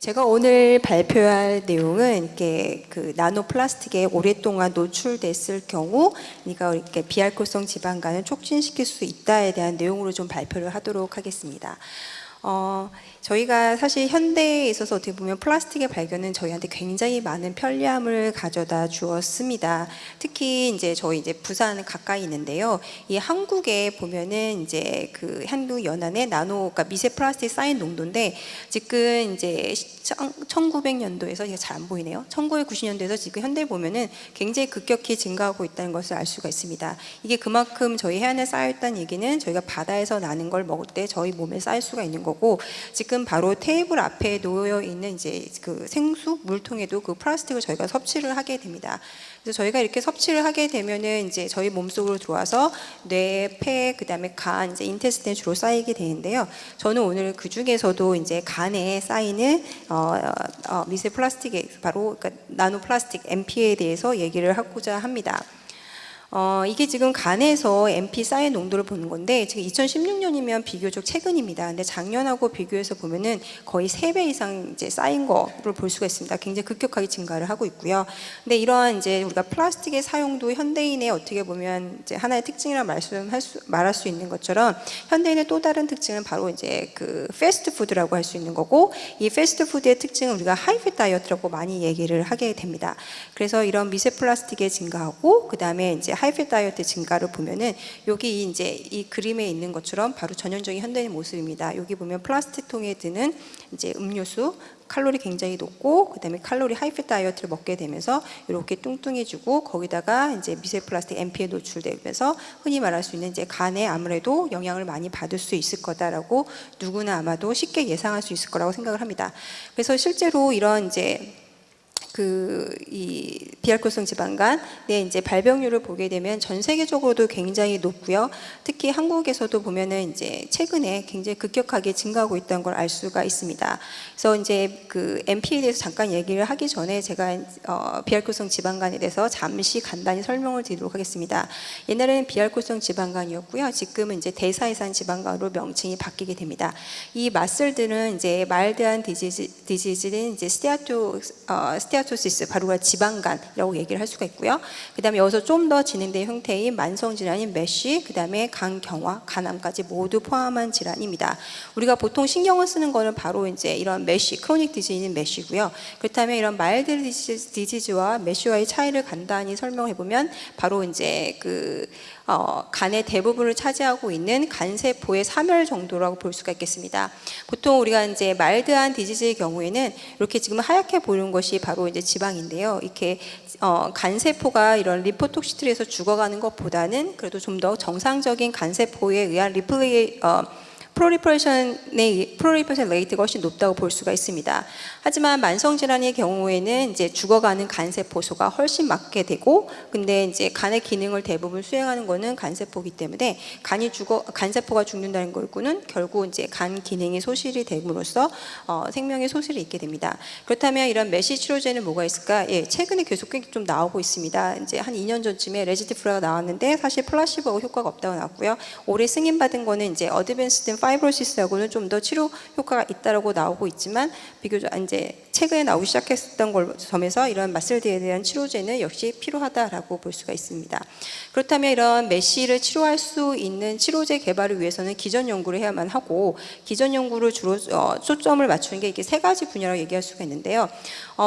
제가 오늘 발표할 내용은 이렇게 그 나노 플라스틱에 오랫동안 노출됐을 경우 우리가 이렇게 비알코올성 지방간을 촉진시킬 수 있다에 대한 내용으로 좀 발표를 하도록 하겠습니다. 저희가 사실 현대에 있어서 어떻게 보면 플라스틱의 발견은 저희한테 굉장히 많은 편리함을 가져다 주었습니다. 특히 이제 저희 이제 부산 가까이 있는데요. 이 한국에 보면은 이제 그 한국 연안에 나노, 그러니까 미세 플라스틱 쌓인 농도인데 지금 이제 1900년도에서 이게 잘 안 보이네요. 1990년도에서 지금 현대에 보면은 굉장히 급격히 증가하고 있다는 것을 알 수가 있습니다. 이게 그만큼 저희 해안에 쌓여 있다는 얘기는 저희가 바다에서 나는 걸 먹을 때 저희 몸에 쌓일 수가 있는 거고, 지금 바로 테이블 앞에 놓여 있는 이제 그 생수 물통에도 그 플라스틱을 저희가 섭취를 하게 됩니다. 그래서 저희가 이렇게 섭취를 하게 되면은 이제 저희 몸속으로 들어와서 뇌, 폐, 그다음에 간, 이제 인테스틴에 주로 쌓이게 되는데요. 저는 오늘 그 중에서도 이제 간에 쌓이는 미세 플라스틱에 바로 그러니까 나노 플라스틱 MP에 대해서 얘기를 하고자 합니다. 이게 지금 간에서 MP 쌓인 농도를 보는 건데 지금 2016년이면 비교적 최근입니다. 근데 작년하고 비교해서 보면은 거의 3배 이상 이제 쌓인 거를 볼 수가 있습니다. 굉장히 급격하게 증가를 하고 있고요. 근데 이러한 이제 우리가 플라스틱의 사용도 현대인의 어떻게 보면 이제 하나의 특징이라 말할 수 있는 것처럼 현대인의 또 다른 특징은 바로 이제 그 패스트푸드라고 할 수 있는 거고, 이 패스트푸드의 특징은 우리가 하이핏 다이어트라고 많이 얘기를 하게 됩니다. 그래서 이런 미세 플라스틱의 증가하고 그 다음에 이제 하이핏 다이어트 증가를 보면은 여기 이제 이 그림에 있는 것처럼 바로 전형적인 현대인 모습입니다. 여기 보면 플라스틱 통에 드는 이제 음료수 칼로리 굉장히 높고 그다음에 칼로리 하이핏 다이어트를 먹게 되면서 이렇게 뚱뚱해지고 거기다가 이제 미세 플라스틱 MP에 노출되면서 흔히 말할 수 있는 이제 간에 아무래도 영향을 많이 받을 수 있을 거다라고 누구나 아마도 쉽게 예상할 수 있을 거라고 생각을 합니다. 그래서 실제로 이런 이제 이 비알코올성 지방간의 이제 발병률을 보게 되면 전 세계적으로도 굉장히 높고요. 특히 한국에서도 보면은 이제 최근에 굉장히 급격하게 증가하고 있다는 걸 알 수가 있습니다. 그래서 이제 그 MP에 대해서 잠깐 얘기를 하기 전에 제가 비알코올성 지방간에 대해서 잠시 간단히 설명을 드리도록 하겠습니다. 옛날에는 비알코올성 지방간이었고요. 지금은 이제 대사이산 지방간으로 명칭이 바뀌게 됩니다. 이 맛술들은 이제 마일드한 디지즈는 이제 스테아토시스, 바로 지방간이라고 얘기를 할 수가 있고요. 그 다음에 여기서 좀 더 진행된 형태인 만성질환인 메쉬, 그 다음에 간경화, 간암까지 모두 포함한 질환입니다. 우리가 보통 신경을 쓰는 거는 바로 이제 이런 메쉬, 크로닉 디지즈인 메쉬고요. 그렇다면 이런 마일드 디지즈와 메쉬와의 차이를 간단히 설명해 보면 바로 이제 간의 대부분을 차지하고 있는 간세포의 사멸 정도라고 볼 수가 있겠습니다. 보통 우리가 이제 마일드한 디지즈의 경우에는 이렇게 지금 하얗게 보이는 것이 바로 이제 지방인데요. 이렇게 간세포가 이런 리포톡시트에서 죽어가는 것보다는 그래도 좀 더 정상적인 간세포에 의한 프로리퍼레이션 레이트가 훨씬 높다고 볼 수가 있습니다. 하지만 만성질환의 경우에는 이제 죽어가는 간세포수가 훨씬 많게 되고, 근데 이제 간의 기능을 대부분 수행하는 것은 간세포이기 때문에 간세포가 죽는다는 걸고는 결국 이제 간 기능이 소실이 됨으로써 생명의 소실이 있게 됩니다. 그렇다면 이런 메쉬 치료제는 뭐가 있을까? 예, 최근에 계속 좀 나오고 있습니다. 이제 한 2년 전쯤에 레지티프라가 나왔는데 사실 플라시보하고 효과가 없다고 나왔고요. 올해 승인받은 거는 이제 어드밴스드 파이브로시스하고는 좀 더 치료 효과가 있다라고 나오고 있지만 비교적 이제 최근에 나오기 시작했던 점에서 이런 마슬드에 대한 치료제는 역시 필요하다라고 볼 수가 있습니다. 그렇다면 이런 메쉬를 치료할 수 있는 치료제 개발을 위해서는 기존 연구를 해야만 하고, 기존 연구를 주로 초점을 맞추는 게 이게 3가지 분야라고 얘기할 수가 있는데요.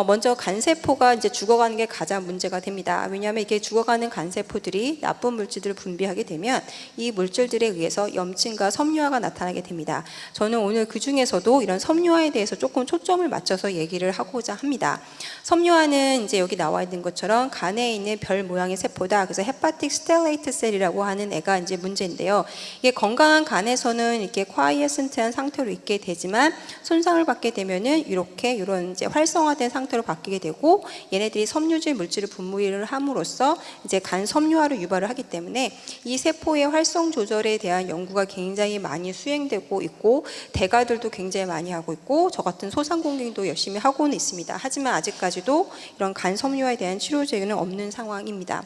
먼저 간세포가 이제 죽어가는 게 가장 문제가 됩니다. 왜냐하면 이게 죽어가는 간세포들이 나쁜 물질들을 분비하게 되면 이 물질들에 의해서 염증과 섬유화가 나타나게 됩니다. 저는 오늘 그 중에서도 이런 섬유화에 대해서 조금 초점을 맞춰서 얘기를 하고자 합니다. 섬유화는 이제 여기 나와 있는 것처럼 간에 있는 별 모양의 세포다. 그래서 헤파틱 스텔레이트 셀이라고 하는 애가 이제 문제인데요. 이게 건강한 간에서는 이렇게 콰이어센트한 상태로 있게 되지만 손상을 받게 되면은 이런 이제 활성화된 상태로 바뀌게 되고, 얘네들이 섬유질 물질을 분비를 함으로써 이제 간 섬유화를 유발을 하기 때문에 이 세포의 활성 조절에 대한 연구가 굉장히 많이 수행되고 있고, 대가들도 굉장히 많이 하고 있고, 저 같은 소상공인도 열심히 하고는 있습니다. 하지만 아직까지도 이런 간 섬유화에 대한 치료제는 없는 상황입니다.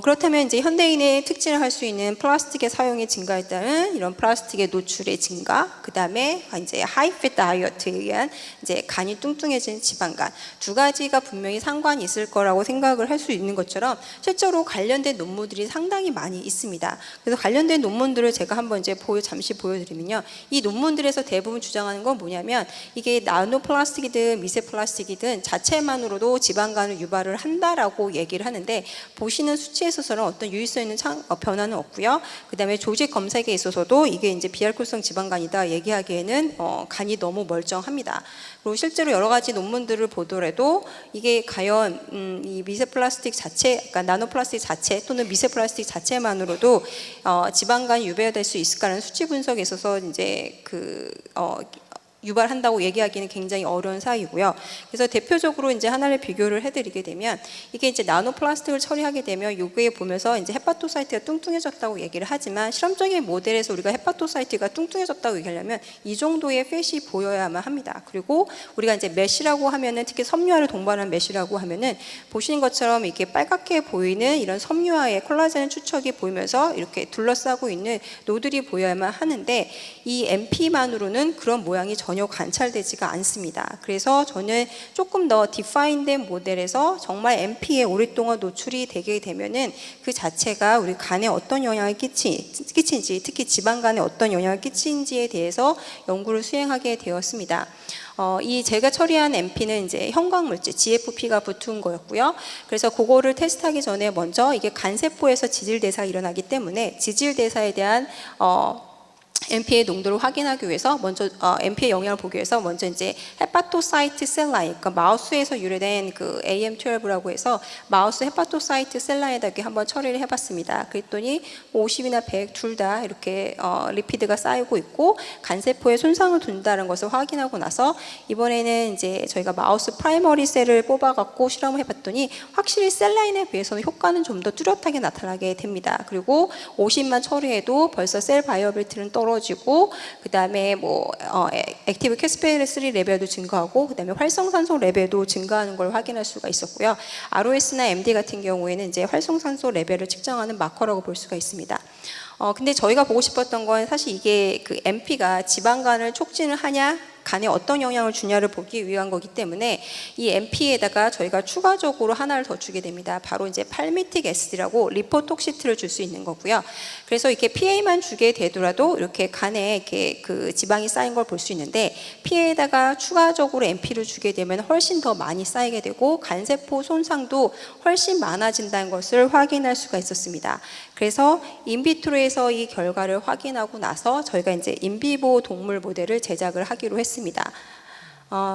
그렇다면 이제 현대인의 특징을 할 수 있는 플라스틱의 사용이 증가했다는 이런 플라스틱의 노출의 증가, 그 다음에 이제 하이패트 다이어트에 의한 이제 간이 뚱뚱해진 지방간 두 가지가 분명히 상관이 있을 거라고 생각을 할 수 있는 것처럼 실제로 관련된 논문들이 상당히 많이 있습니다. 그래서 관련된 논문들을 제가 한번 이제 잠시 보여드리면요, 이 논문들에서 대부분 주장하는 건 뭐냐면 이게 나노 플라스틱이든 미세 플라스틱이든 자체만으로도 지방간을 유발을 한다라고 얘기를 하는데 보시는 수치에 있어서는 어떤 유의성 있는 변화는 없고요. 그 다음에 조직 검색에 있어서도 이게 이제 비알코올성 지방간이다 얘기하기에는 간이 너무 멀쩡합니다. 그리고 실제로 여러 가지 논문들을 보더라도 이게 과연 이 미세 플라스틱 자체, 그러니까 나노 플라스틱 자체 또는 미세 플라스틱 자체만으로도 지방간이 유발될 수 있을까라는 수치 분석에 있어서 이제 유발한다고 얘기하기는 굉장히 어려운 사이고요. 그래서 대표적으로 이제 하나를 비교를 해드리게 되면 이게 이제 나노 플라스틱을 처리하게 되면 여기에 보면서 이제 헤파토사이트가 뚱뚱해졌다고 얘기를 하지만 실험적인 모델에서 우리가 헤파토사이트가 뚱뚱해졌다고 얘기하려면 이 정도의 팻이 보여야만 합니다. 그리고 우리가 이제 메쉬라고 하면은 특히 섬유화를 동반한 메쉬라고 하면은 보시는 것처럼 이렇게 빨갛게 보이는 이런 섬유화의 콜라겐 추척이 보이면서 이렇게 둘러싸고 있는 노들이 보여야만 하는데 이 MP만으로는 그런 모양이 전혀 관찰되지가 않습니다. 그래서 저는 조금 더 디파인된 모델에서 정말 MP에 오랫동안 노출이 되게 되면은 그 자체가 우리 간에 어떤 영향을 끼친지, 특히 지방간에 어떤 영향을 끼친지에 대해서 연구를 수행하게 되었습니다. 이 제가 처리한 MP는 이제 형광물질 GFP가 붙은 거였고요. 그래서 그거를 테스트하기 전에 먼저 이게 간세포에서 지질대사가 일어나기 때문에 지질대사에 대한 MP의 농도를 확인하기 위해서 먼저 MP의 영향을 보기 위해서 먼저 이제 헤파토사이트 셀 라인, 그러니까 마우스에서 유래된 그 AM12라고 해서 마우스 헤파토사이트 셀 라인에다가 한번 처리를 해봤습니다. 그랬더니 50이나 100 둘 다 이렇게 리피드가 쌓이고 있고 간세포에 손상을 준다는 것을 확인하고 나서 이번에는 이제 저희가 마우스 프라이머리 셀을 뽑아갖고 실험을 해봤더니 확실히 셀 라인에 비해서는 효과는 좀 더 뚜렷하게 나타나게 됩니다. 그리고 50만 처리해도 벌써 셀 바이어빌티는 떨어지고 그 다음에 액티브 캐스페르3 레벨도 증가하고 그 다음에 활성산소 레벨도 증가하는 걸 확인할 수가 있었고요. ROS나 MD 같은 경우에는 이제 활성산소 레벨을 측정하는 마커라고 볼 수가 있습니다. 근데 저희가 보고 싶었던 건 사실 이게 그 MP가 지방간을 촉진을 하냐 간에 어떤 영향을 주냐를 보기 위한 거기 때문에 이 MP에다가 저희가 추가적으로 하나를 더 주게 됩니다. 바로 이제 팔미틱 에시드라고 리포톡시트를 줄 수 있는 거고요. 그래서 이렇게 PA만 주게 되더라도 이렇게 간에 이렇게 그 지방이 쌓인 걸 볼 수 있는데 PA에다가 추가적으로 MP를 주게 되면 훨씬 더 많이 쌓이게 되고 간세포 손상도 훨씬 많아진다는 것을 확인할 수가 있었습니다. 그래서 인비트로에서 이 결과를 확인하고 나서 저희가 이제 인비보 동물 모델을 제작을 하기로 했습니다.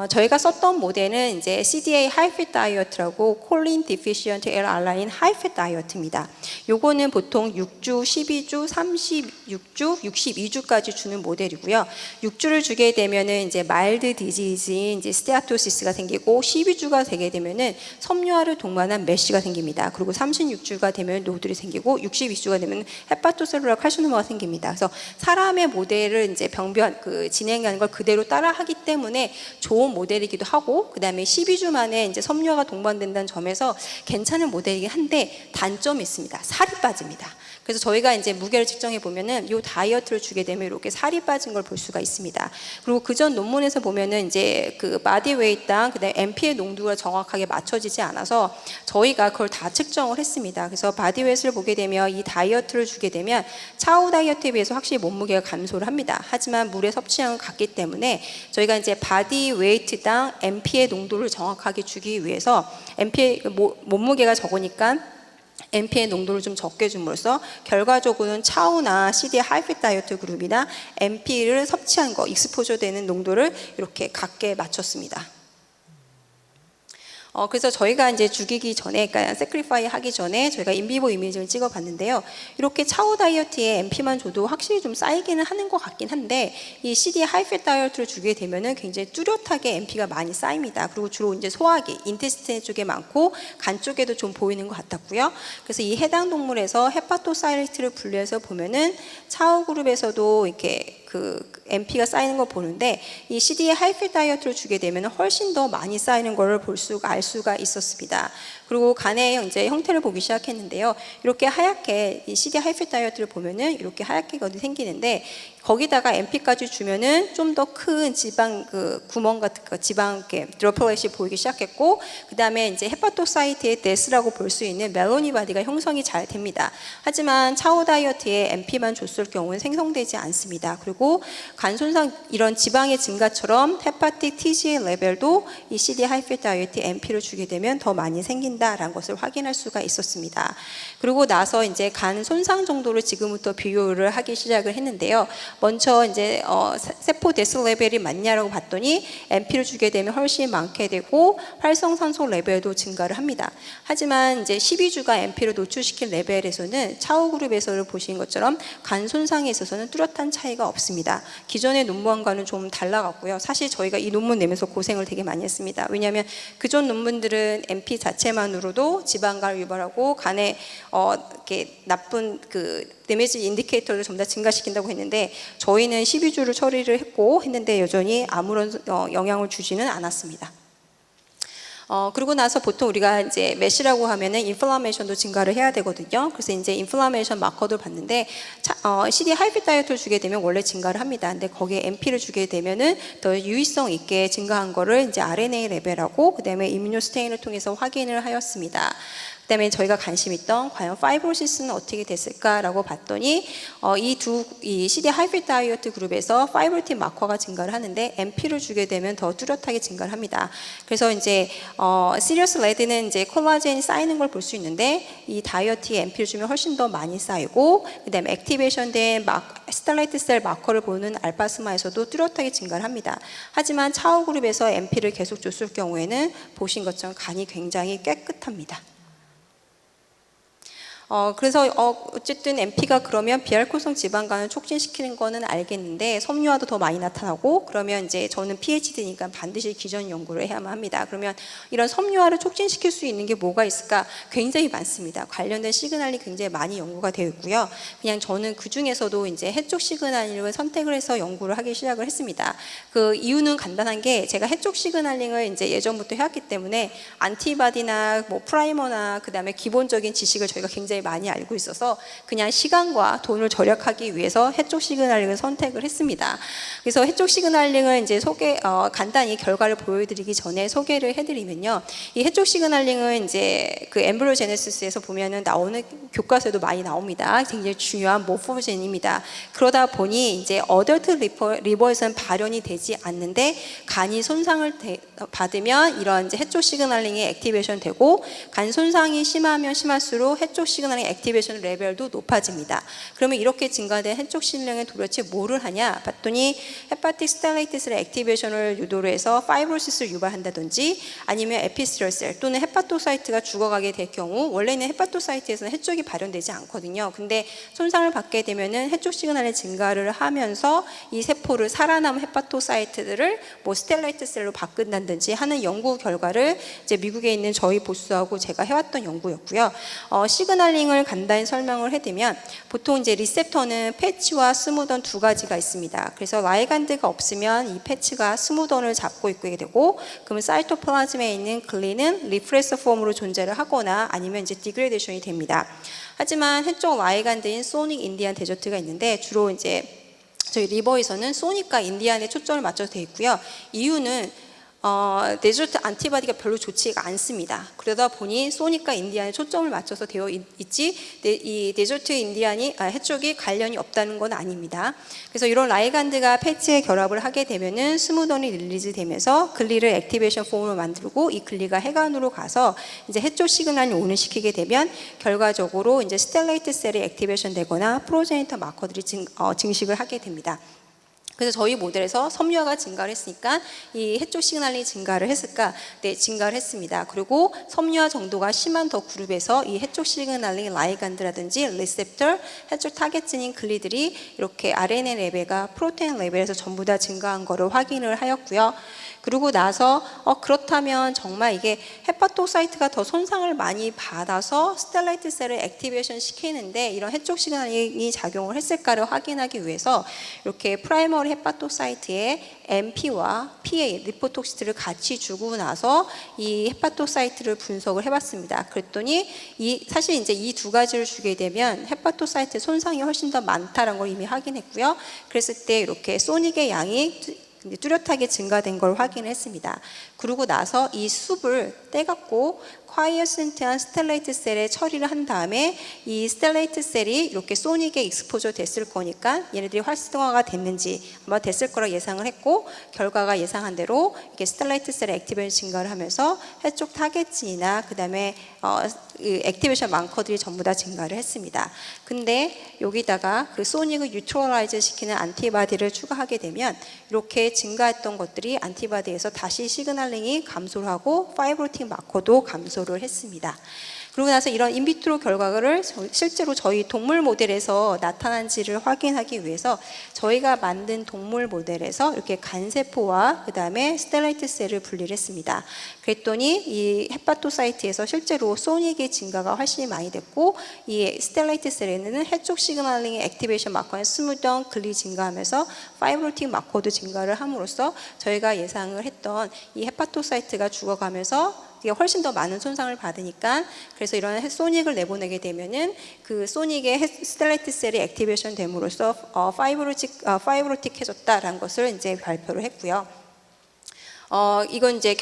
저희가 썼던 모델은 이제 CDA 하이패트 다이어트라고 콜린 디피시언트 L 알라닌 하이패트 다이어트입니다. 요거는 보통 6주, 12주, 36주, 62주까지 주는 모델이고요. 6주를 주게 되면은 이제 마일드 디지즈인 이제 스테아토시스가 생기고 12주가 되게 되면은 섬유화를 동반한 메쉬가 생깁니다. 그리고 36주가 되면 노들이 생기고 62주가 되면 헤파토셀룰라 칼시노마가 생깁니다. 그래서 사람의 모델을 이제 병변 진행하는 걸 그대로 따라하기 때문에 좋은 모델이기도 하고 그 다음에 12주 만에 이제 섬유화가 동반된다는 점에서 괜찮은 모델이긴 한데 단점이 있습니다. 살이 빠집니다. 그래서 저희가 이제 무게를 측정해 보면은 이 다이어트를 주게 되면 이렇게 살이 빠진 걸 볼 수가 있습니다. 그리고 그전 논문에서 보면은 이제 그 바디 웨이트당 그다음에 MP의 농도가 정확하게 맞춰지지 않아서 저희가 그걸 다 측정을 했습니다. 그래서 바디 웨이트를 보게 되면 이 다이어트를 주게 되면 차후 다이어트에 비해서 확실히 몸무게가 감소를 합니다. 하지만 물의 섭취량은 같기 때문에 저희가 이제 바디 웨이트당 MP의 농도를 정확하게 주기 위해서 MP의 몸무게가 적으니까 MP의 농도를 좀 적게 줌으로써 결과적으로는 차우나 CD 하이패트 다이어트 그룹이나 MP를 섭취한 거, 익스포저 되는 농도를 이렇게 같게 맞췄습니다. 그래서 저희가 이제 죽이기 전에, 그러니까 세크리파이 하기 전에 저희가 인비보 이미지를 찍어봤는데요. 이렇게 차후 다이어트에 MP만 줘도 확실히 좀 쌓이기는 하는 것 같긴 한데 이 CD 하이패트 다이어트를 주게 되면은 굉장히 뚜렷하게 MP가 많이 쌓입니다. 그리고 주로 이제 소화기, 인테스틴 쪽에 많고 간 쪽에도 좀 보이는 것 같았고요. 그래서 이 해당 동물에서 헤파토사이트를 분류해서 보면은 차후 그룹에서도 이렇게 그 MP가 쌓이는 걸 보는데 이 CD에 하이필 다이어트를 주게 되면 훨씬 더 많이 쌓이는 걸 알 수가 있었습니다. 그리고 간의 이제 형태를 보기 시작했는데요. 이렇게 하얗게 이 CD 하이필 다이어트를 보면은 이렇게 하얗게 생기는데 거기다가 MP까지 주면은 좀 더 큰 지방 그 구멍 같은 거 지방 이렇게 드로플렛이 보이기 시작했고 그 다음에 이제 헤파토사이트의 데스라고 볼 수 있는 멜로니 바디가 형성이 잘 됩니다. 하지만 차오 다이어트에 MP만 줬을 경우는 생성되지 않습니다. 그리고 간 손상 이런 지방의 증가처럼 헤파틱 TG의 레벨도 이 CD 하이필 다이어트 MP를 주게 되면 더 많이 생긴다라는 것을 확인할 수가 있었습니다. 그리고 나서 이제 간 손상 정도를 지금부터 비교를 하기 시작을 했는데요. 먼저 이제 세포 데스 레벨이 많냐라고 봤더니 MP를 주게 되면 훨씬 많게 되고 활성산소 레벨도 증가를 합니다. 하지만 이제 12주가 MP를 노출시킨 레벨에서는 차오 그룹에서 보신 것처럼 간 손상에 있어서는 뚜렷한 차이가 없습니다. 기존의 논문과는 좀 달라갔고요. 사실 저희가 이 논문 내면서 고생을 되게 많이 했습니다. 왜냐하면 그전 논문들은 MP 자체만으로도 지방간을 유발하고 간에 이렇게 나쁜 그 데미지 인디케이터를 전부 다 증가시킨다고 했는데 저희는 12주를 처리를 했는데 여전히 아무런 영향을 주지는 않았습니다. 그러고 나서 보통 우리가 이제 메시라고 하면은 인플라메이션도 증가를 해야 되거든요. 그래서 이제 인플라메이션 마커도 봤는데 CD 하이필 다이어트를 주게 되면 원래 증가를 합니다. 근데 거기에 MP를 주게 되면은 더 유의성 있게 증가한 거를 이제 RNA 레벨하고 그다음에 이뮤노스테인을 통해서 확인을 하였습니다. 그다음에 저희가 관심 있던 과연 파이브로시스는 어떻게 됐을까라고 봤더니 이 CD 하이필 다이어트 그룹에서 파이브로틴 마커가 증가를 하는데 MP를 주게 되면 더 뚜렷하게 증가를 합니다. 그래서 이제 시리어스 레드는 이제 콜라겐이 쌓이는 걸 볼 수 있는데 이 다이어트에 MP를 주면 훨씬 더 많이 쌓이고 그다음에 액티베이션된 스텔라이트 셀 마커를 보는 알파스마에서도 뚜렷하게 증가를 합니다. 하지만 차오 그룹에서 MP를 계속 줬을 경우에는 보신 것처럼 간이 굉장히 깨끗합니다. 그래서 어쨌든 MP가 그러면 비알코올성 지방간을 촉진시키는 거는 알겠는데 섬유화도 더 많이 나타나고 그러면 이제 저는 PhD니까 반드시 기전 연구를 해야만 합니다. 그러면 이런 섬유화를 촉진시킬 수 있는 게 뭐가 있을까? 굉장히 많습니다. 관련된 시그널이 굉장히 많이 연구가 되어 있고요. 그냥 저는 그 중에서도 이제 해쪽 시그널링을 선택을 해서 연구를 하기 시작을 했습니다. 그 이유는 간단한 게 제가 해쪽 시그널링을 이제 예전부터 해왔기 때문에 안티바디나 뭐 프라이머나 그다음에 기본적인 지식을 저희가 굉장히 많이 알고 있어서 그냥 시간과 돈을 절약하기 위해서 해쪽 시그널링을 선택을 했습니다. 그래서 해쪽 시그널링을 이제 간단히 결과를 보여드리기 전에 소개를 해드리면요. 이 해쪽 시그널링은 이제 그 엠브리오제네시스에서 보면은 나오는 교과서에도 많이 나옵니다. 굉장히 중요한 모포젠입니다. 그러다 보니 이제 어덜트 리버에서는 발현이 되지 않는데 간이 손상을 받으면 이런 이제 해쪽 시그널링이 액티베이션 되고 간 손상이 심하면 심할수록 해쪽 시그널링 액티베이션 레벨도 높아집니다. 그러면 이렇게 증가된 해쪽 시그널링은 도대체 뭐를 하냐 봤더니 헤파틱 스텔라이트 셀의 액티베이션을 유도로 해서 파이브로시스를 유발한다든지 아니면 에피스럴 셀 또는 헤파토사이트가 죽어가게 될 경우 원래는 헤파토사이트에서는 해쪽이 발현되지 않거든요. 근데 손상을 받게 되면은 해쪽 시그널의 증가를 하면서 이 세포를 살아남은 헤파토사이트들을 뭐 스텔라이트 셀로 바꾼다든지 하는 연구 결과를 이제 미국에 있는 저희 보수하고 제가 해왔던 연구였고요. 시그널링을 간단히 설명을 해드리면 보통 이제 리셉터는 패치와 스무던 두 가지가 있습니다. 그래서 라이간드가 없으면 이 패치가 스무던을 잡고 있게 되고 그러면 사이토플라즘에 있는 글리는 리프레서 폼으로 존재를 하거나 아니면 이제 디그레데이션이 됩니다. 하지만 해쪽 라이간드인 소닉 인디안 데저트가 있는데 주로 이제 저희 리버에서는 소닉과 인디안에 초점을 맞춰서 되어 있고요. 이유는 데저트 안티바디가 별로 좋지가 않습니다. 그러다 보니 소닉과 인디안에 초점을 맞춰서 되어 있지 이 데저트 인디안이 해쪽이 관련이 없다는 건 아닙니다. 그래서 이런 라이간드가 패치에 결합을 하게 되면은 스무던이 릴리즈 되면서 글리를 액티베이션 폼으로 만들고 이 글리가 해관으로 가서 이제 해쪽 시그널이 오는시키게 되면 결과적으로 이제 스텔레이트 셀이 액티베이션 되거나 프로제니터 마커들이 증식을 하게 됩니다. 그래서 저희 모델에서 섬유화가 증가를 했으니까 이 해쪽 시그널링이 증가를 했을까? 네, 증가를 했습니다. 그리고 섬유화 정도가 심한 더 그룹에서 이 해쪽 시그널링 라이간드라든지 리셉터, 해쪽 타겟진인 글리들이 이렇게 RNA 레벨과 프로테인 레벨에서 전부 다 증가한 거를 확인을 하였고요. 그러고 나서 그렇다면 정말 이게 헤파토사이트가 더 손상을 많이 받아서 스텔라이트 셀을 액티베이션 시키는데 이런 해쪽 시그널링이 작용을 했을까를 확인하기 위해서 이렇게 프라이머리 헤파토사이트에 MP와 PA, 리포톡시트를 같이 주고 나서 이 헤파토사이트를 분석을 해봤습니다. 그랬더니 사실 이제 이 두 가지를 주게 되면 헤파토사이트 손상이 훨씬 더 많다는 걸 이미 확인했고요. 그랬을 때 이렇게 소닉의 양이 뚜렷하게 증가된 걸 확인했습니다. 그러고 나서 이 숲을 떼갖고 콰이어센트한 스텔레이트 셀에 처리를 한 다음에 이 스텔레이트 셀이 이렇게 소닉에 익스포저 됐을 거니까 얘네들이 활성화가 됐는지 아마 됐을 거라 예상을 했고 결과가 예상한 대로 이렇게 스텔레이트 셀의 액티베이션 증가를 하면서 해쪽 타겟진이나 그 다음에 액티베이션 마커들이 전부 다 증가를 했습니다. 근데 여기다가 그 소닉을 뉴트럴라이즈 시키는 안티바디를 추가하게 되면 이렇게 증가했던 것들이 안티바디에서 다시 시그널링이 감소를 하고 파이브로틱 마커도 감소를 했습니다. 그러고 나서 이런 인비트로 결과를 실제로 저희 동물 모델에서 나타난지를 확인하기 위해서 저희가 만든 동물 모델에서 이렇게 간세포와 그 다음에 스텔라이트 셀을 분리를 했습니다. 그랬더니 이 헤파토사이트에서 실제로 소닉의 증가가 훨씬 많이 됐고 이 스텔라이트 셀에는 해쪽 시그널링 액티베이션 마커인 스무던 글리 증가하면서 파이브로틱 마커도 증가를 함으로써 저희가 예상을 했던 이 헤파토사이트가 죽어가면서 훨씬 더 많은 손상을 받으니까 그래서 이런 소닉을 내보내게 되면은 그 소닉의 스텔라이트 셀이 액티베이션 됨으로써 파이브로틱해졌다라는 것을 이제 발표를 했고요. 이건 이제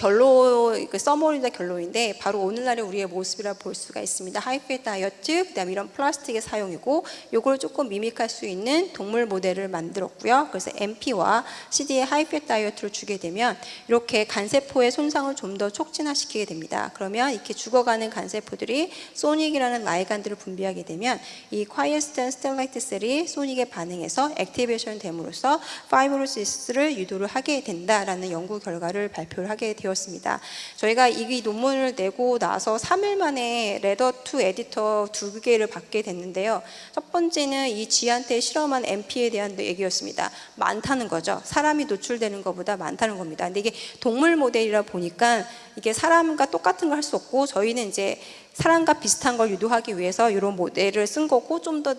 서머리나 결론인데 바로 오늘날의 우리의 모습이라 볼 수가 있습니다. 하이패트 다이어트, 그다음에 이런 플라스틱의 사용이고 요걸 조금 미믹할 수 있는 동물 모델을 만들었고요. 그래서 MP와 CD에 하이패트 다이어트를 주게 되면 이렇게 간세포의 손상을 좀 더 촉진화시키게 됩니다. 그러면 이렇게 죽어가는 간세포들이 소닉이라는 라이간드를 분비하게 되면 이 콰이어스텐 스텔라이트 셀이 소닉에 반응해서 액티베이션 됨으로써 파이브로시스를 유도를 하게 된다라는 연구 결과를 발표를 하게 되었습니다. 저희가 이 논문을 내고 나서 3일 만에 레더2 에디터 2개를 받게 됐는데요. 첫 번째는 이 쥐한테 실험한 MP에 대한 얘기였습니다. 많다는 거죠. 사람이 노출되는 것보다 많다는 겁니다. 근데 이게 동물 모델이라 보니까 이게 사람과 똑같은 걸 할 수 없고 저희는 이제 사람과 비슷한 걸 유도하기 위해서 이런 모델을 쓴 거고 좀 더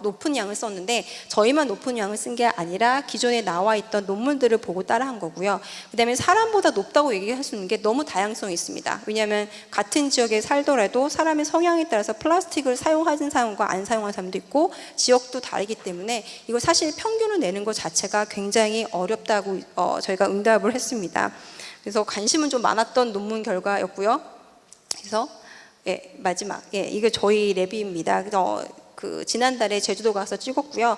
높은 양을 썼는데 저희만 높은 양을 쓴 게 아니라 기존에 나와 있던 논문들을 보고 따라한 거고요. 그 다음에 사람보다 높다고 얘기할 수 있는 게 너무 다양성이 있습니다. 왜냐하면 같은 지역에 살더라도 사람의 성향에 따라서 플라스틱을 사용하는 사람과 안 사용하는 사람도 있고 지역도 다르기 때문에 이거 사실 평균을 내는 것 자체가 굉장히 어렵다고 저희가 응답을 했습니다. 그래서 관심은 좀 많았던 논문 결과였고요. 그래서 마지막 이게 저희 랩입니다. 지난달에 제주도 가서 찍었고요.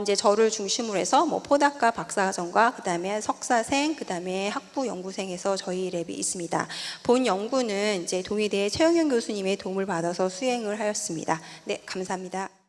이제 저를 중심으로 해서 포닥과 박사과정과 그다음에 석사생, 그다음에 학부 연구생에서 저희 랩이 있습니다. 본 연구는 이제 동의대 최영현 교수님의 도움을 받아서 수행을 하였습니다. 네, 감사합니다.